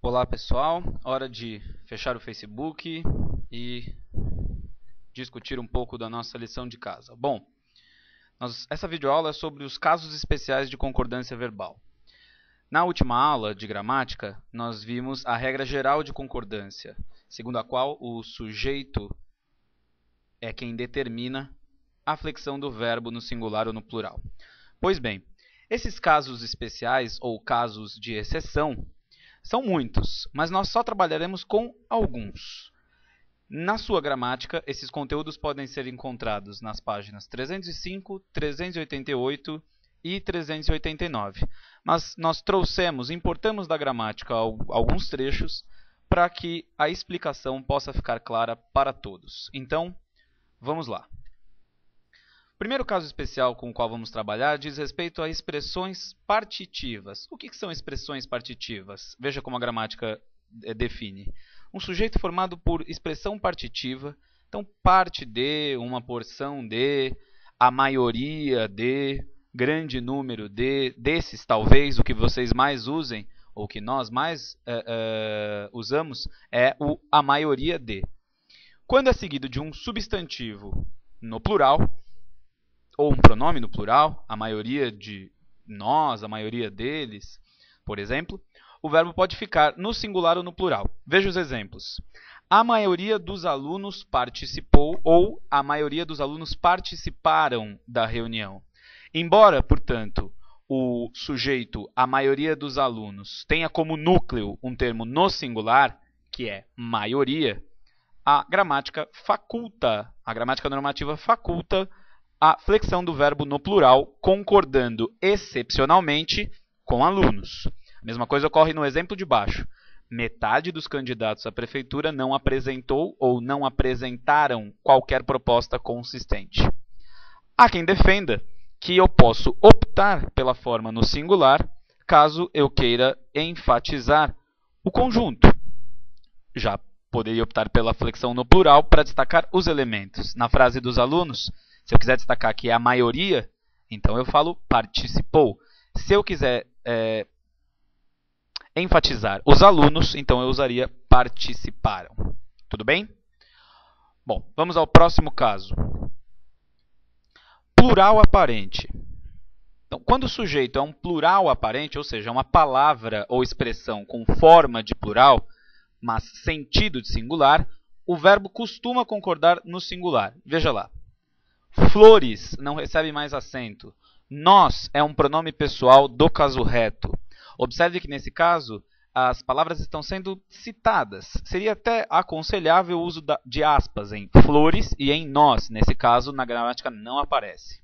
Olá pessoal, hora de fechar o Facebook e discutir um pouco da nossa lição de casa. Bom, essa videoaula é sobre os casos especiais de concordância verbal. Na última aula de gramática, nós vimos a regra geral de concordância, segundo a qual o sujeito é quem determina a flexão do verbo no singular ou no plural. Pois bem, esses casos especiais ou casos de exceção são muitos, mas nós só trabalharemos com alguns. Na sua gramática, esses conteúdos podem ser encontrados nas páginas 305, 388 e 389. Mas nós importamos da gramática alguns trechos para que a explicação possa ficar clara para todos. Então, vamos lá. O primeiro caso especial com o qual vamos trabalhar diz respeito a expressões partitivas. O que são expressões partitivas? Veja como a gramática define. Um sujeito formado por expressão partitiva, então parte de, uma porção de, a maioria de, grande número de, desses talvez, o que vocês mais usem, ou que nós mais usamos, é o a maioria de. Quando é seguido de um substantivo no plural, ou um pronome no plural, a maioria de nós, a maioria deles, por exemplo, o verbo pode ficar no singular ou no plural. Veja os exemplos. A maioria dos alunos participou ou a maioria dos alunos participaram da reunião. Embora, portanto, o sujeito, a maioria dos alunos, tenha como núcleo um termo no singular, que é maioria, a gramática normativa faculta a flexão do verbo no plural, concordando excepcionalmente com alunos. A mesma coisa ocorre no exemplo de baixo. Metade dos candidatos à prefeitura não apresentou ou não apresentaram qualquer proposta consistente. Há quem defenda que eu posso optar pela forma no singular caso eu queira enfatizar o conjunto. Já poderia optar pela flexão no plural para destacar os elementos. Na frase dos alunos, se eu quiser destacar que é a maioria, então eu falo participou. Se eu quiser enfatizar os alunos, então eu usaria participaram. Tudo bem? Bom, vamos ao próximo caso. Plural aparente. Então, quando o sujeito é um plural aparente, ou seja, uma palavra ou expressão com forma de plural, mas sentido de singular, o verbo costuma concordar no singular. Veja lá. Flores não recebe mais acento. Nós é um pronome pessoal do caso reto. Observe que, nesse caso, as palavras estão sendo citadas. Seria até aconselhável o uso de aspas em flores e em nós. Nesse caso, na gramática não aparece.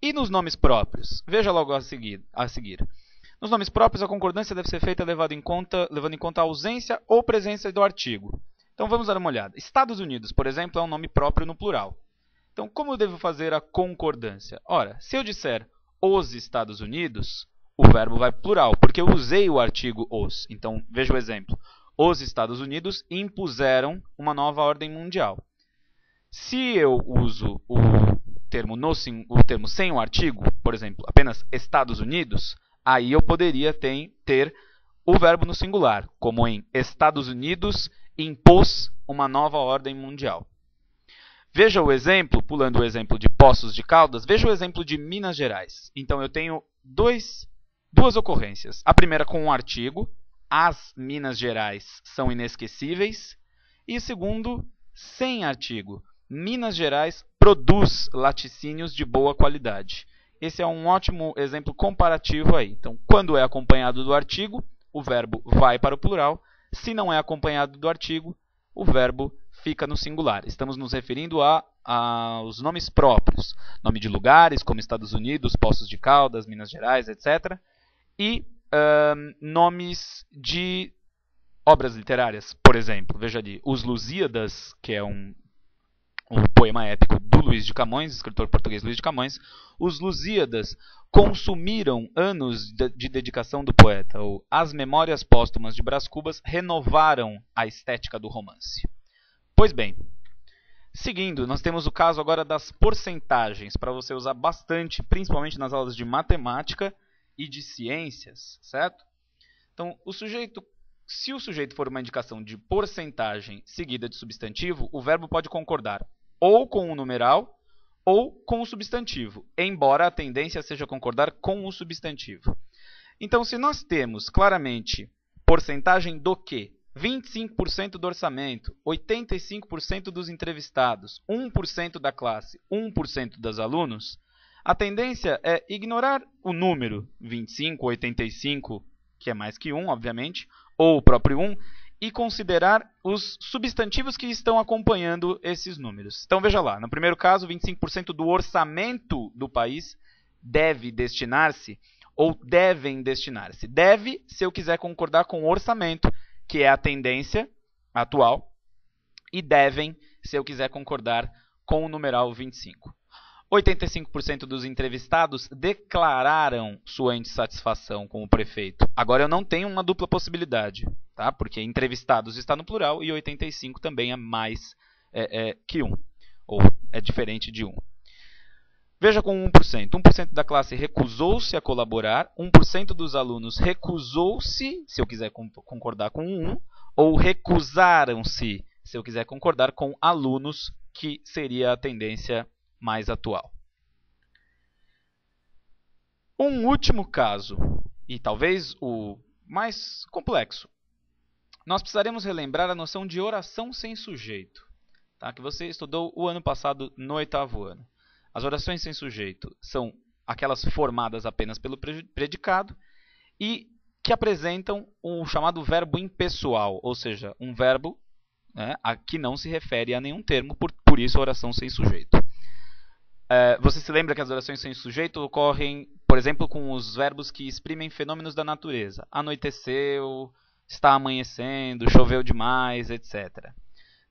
E nos nomes próprios? Veja logo a seguir. Nos nomes próprios, a concordância deve ser feita levando em conta a ausência ou presença do artigo. Então, vamos dar uma olhada. Estados Unidos, por exemplo, é um nome próprio no plural. Então, como eu devo fazer a concordância? Ora, se eu disser os Estados Unidos, o verbo vai plural, porque eu usei o artigo os. Então, veja o exemplo. Os Estados Unidos impuseram uma nova ordem mundial. Se eu uso o termo sem o artigo, por exemplo, apenas Estados Unidos, aí eu poderia ter o verbo no singular, como em Estados Unidos impôs uma nova ordem mundial. Veja o exemplo, pulando o exemplo de Poços de Caldas, veja o exemplo de Minas Gerais. Então, eu tenho duas ocorrências. A primeira com um artigo, as Minas Gerais são inesquecíveis. E o segundo, sem artigo, Minas Gerais produz laticínios de boa qualidade. Esse é um ótimo exemplo comparativo aí. Então, quando é acompanhado do artigo, o verbo vai para o plural. Se não é acompanhado do artigo, o verbo fica no singular. Estamos nos referindo aos nomes próprios. Nome de lugares, como Estados Unidos, Poços de Caldas, Minas Gerais, etc. E nomes de obras literárias. Por exemplo, veja ali, Os Lusíadas, que é um poema épico do Luís de Camões, escritor português Luís de Camões. Os Lusíadas consumiram anos de dedicação do poeta. Ou As Memórias Póstumas de Brás Cubas renovaram a estética do romance. Pois bem, seguindo, nós temos o caso agora das porcentagens, para você usar bastante, principalmente nas aulas de matemática e de ciências, certo? Então, o sujeito se o sujeito for uma indicação de porcentagem seguida de substantivo, o verbo pode concordar ou com o numeral ou com o substantivo, embora a tendência seja concordar com o substantivo. Então, se nós temos claramente porcentagem do quê? 25% do orçamento, 85% dos entrevistados, 1% da classe, 1% dos alunos, a tendência é ignorar o número 25, 85, que é mais que 1, obviamente, ou o próprio 1, e considerar os substantivos que estão acompanhando esses números. Então, veja lá, no primeiro caso, 25% do orçamento do país deve destinar-se ou devem destinar-se. Deve, se eu quiser concordar com o orçamento, que é a tendência atual, e devem, se eu quiser concordar com o numeral 25. 85% dos entrevistados declararam sua insatisfação com o prefeito. Agora eu não tenho uma dupla possibilidade, tá? Porque entrevistados está no plural e 85 também é mais que 1, ou é diferente de 1. Veja com 1%. 1% da classe recusou-se a colaborar, 1% dos alunos recusou-se, se eu quiser concordar com 1, ou recusaram-se, se eu quiser concordar com alunos, que seria a tendência mais atual. Um último caso, e talvez o mais complexo. Nós precisaremos relembrar a noção de oração sem sujeito, tá? Que você estudou o ano passado no 8º ano. As orações sem sujeito são aquelas formadas apenas pelo predicado e que apresentam o chamado verbo impessoal, ou seja, um verbo, né, que não se refere a nenhum termo, por isso a oração sem sujeito. Você se lembra que as orações sem sujeito ocorrem, por exemplo, com os verbos que exprimem fenômenos da natureza. Anoiteceu, está amanhecendo, choveu demais, etc.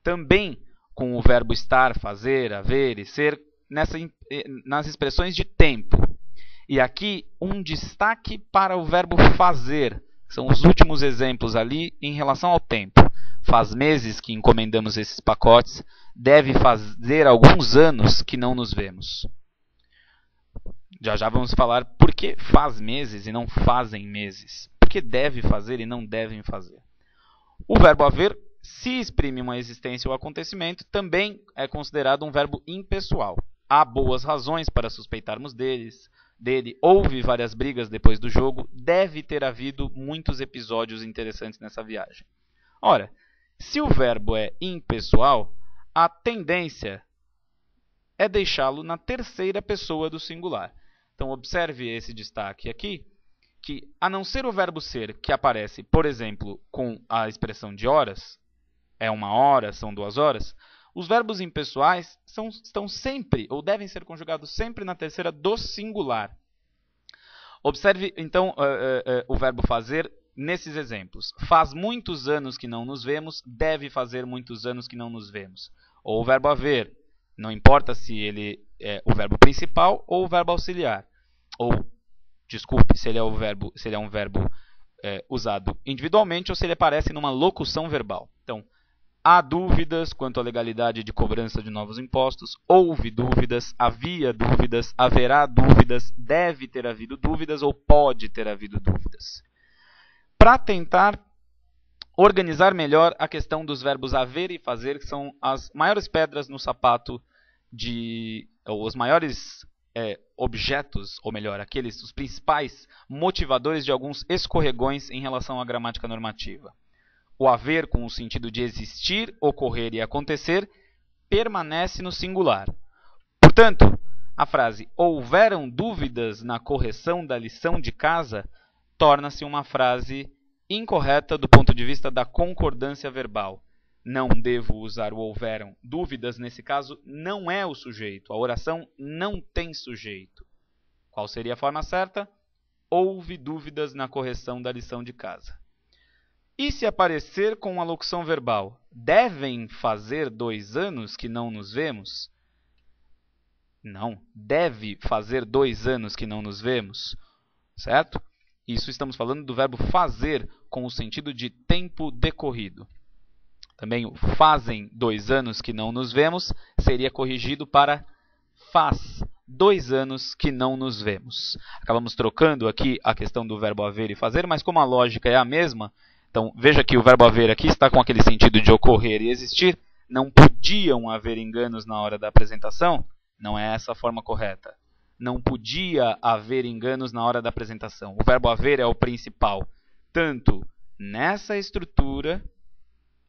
Também com o verbo estar, fazer, haver e ser, nas expressões de tempo. E aqui um destaque para o verbo fazer. São os últimos exemplos ali em relação ao tempo. Faz meses que encomendamos esses pacotes. Deve fazer alguns anos que não nos vemos. Já vamos falar por que faz meses e não fazem meses. Por que deve fazer e não devem fazer. O verbo haver, se exprime uma existência ou acontecimento, também é considerado um verbo impessoal. Há boas razões para suspeitarmos dele, houve várias brigas depois do jogo, deve ter havido muitos episódios interessantes nessa viagem. Ora, se o verbo é impessoal, a tendência é deixá-lo na terceira pessoa do singular. Então, observe esse destaque aqui, que a não ser o verbo ser, que aparece, por exemplo, com a expressão de horas, é 1 hora, são 2 horas, os verbos impessoais estão sempre, ou devem ser conjugados sempre na terceira do singular. Observe, então, o verbo fazer nesses exemplos. Faz muitos anos que não nos vemos, deve fazer muitos anos que não nos vemos. Ou o verbo haver, não importa se ele é o verbo principal ou o verbo auxiliar. Ou, desculpe, se ele é um verbo usado individualmente ou se ele aparece numa locução verbal. Então, há dúvidas quanto à legalidade de cobrança de novos impostos, houve dúvidas, havia dúvidas, haverá dúvidas, deve ter havido dúvidas ou pode ter havido dúvidas. Para tentar organizar melhor a questão dos verbos haver e fazer, que são as maiores pedras no sapato, ou os maiores objetos, ou melhor, os principais motivadores de alguns escorregões em relação à gramática normativa. O haver, com o sentido de existir, ocorrer e acontecer, permanece no singular. Portanto, a frase houveram dúvidas na correção da lição de casa torna-se uma frase incorreta do ponto de vista da concordância verbal. Não devo usar o houveram. Dúvidas, nesse caso, não é o sujeito. A oração não tem sujeito. Qual seria a forma certa? Houve dúvidas na correção da lição de casa. E se aparecer com a locução verbal, devem fazer 2 anos que não nos vemos? Não, deve fazer 2 anos que não nos vemos, certo? Isso estamos falando do verbo fazer com o sentido de tempo decorrido. Também o fazem 2 anos que não nos vemos seria corrigido para faz 2 anos que não nos vemos. Acabamos trocando aqui a questão do verbo haver e fazer, mas como a lógica é a mesma, Então, veja que o verbo haver aqui está com aquele sentido de ocorrer e existir. Não podiam haver enganos na hora da apresentação. Não é essa a forma correta. Não podia haver enganos na hora da apresentação. O verbo haver é o principal, tanto nessa estrutura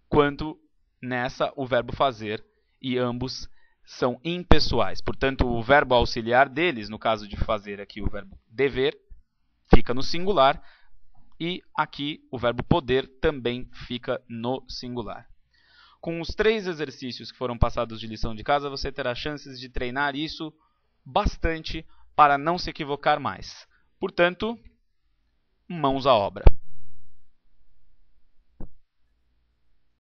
quanto nessa o verbo fazer, e ambos são impessoais. Portanto, o verbo auxiliar deles, no caso de fazer aqui o verbo dever, fica no singular, e aqui o verbo poder também fica no singular. Com os 3 exercícios que foram passados de lição de casa, você terá chances de treinar isso bastante para não se equivocar mais. Portanto, mãos à obra.